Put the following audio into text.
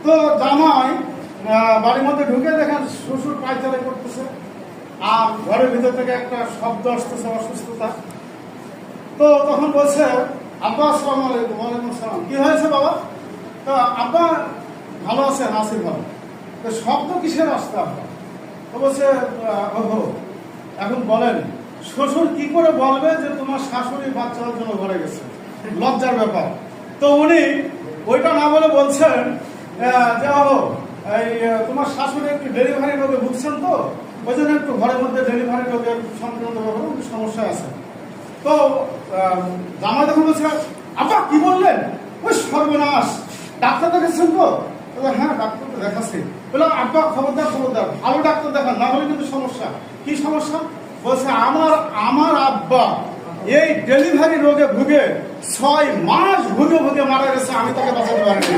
তো জামাই বাড়ির মধ্যে ঢুকে দেখেন শ্বশুর পায়চারি করতেছে, আর ঘরের ভিতর থেকে একটা শব্দ আসতেছে অসুস্থতা। তো তখন বলছে, আব্বা আসসালামু আলাইকুম। ওয়ালাইকুম আসসালাম। কি হয়েছে বাবা? তো আব্বা ভালো আছে, নাসির ভালো। তো শব্দ কিসের আসতে আব্বা? তো বলছে, ওহো, এখন বলেন শ্বশুর কি করে বলবে যে তোমার শাশুড়ি বাচ্চার জন্য ঘরে গেছে? লজ্জার ব্যাপার। তো উনি ওইটা না বলে বলছেন যে ওহো, এই তোমার শাশুড়ি একটু ডেলিভারি রোগে ভুগছেন, তো ওই জন্য একটু ঘরের মধ্যে ডেলিভারি রোগের সংক্রান্ত ব্যাপারে একটু সমস্যা আছে। তো জামাই তখন বলছে, আব্বা কি বললেন? ওই সর্বনাশ, ডাক্তার দেখাচ্ছেন তো? হ্যাঁ, ডাক্তার তো দেখাচ্ছি। বললাম, আব্বা খবরদার খবরদার, ভালো ডাক্তার দেখান, না হলে কিন্তু সমস্যা। কি সমস্যা? বলছে, আমার আব্বা এই ডেলিভারি রোগে ভুগে 6 মাস ভুগে ভুগে মারা গেছে, আমি তাকে বাঁচাতে পারিনি।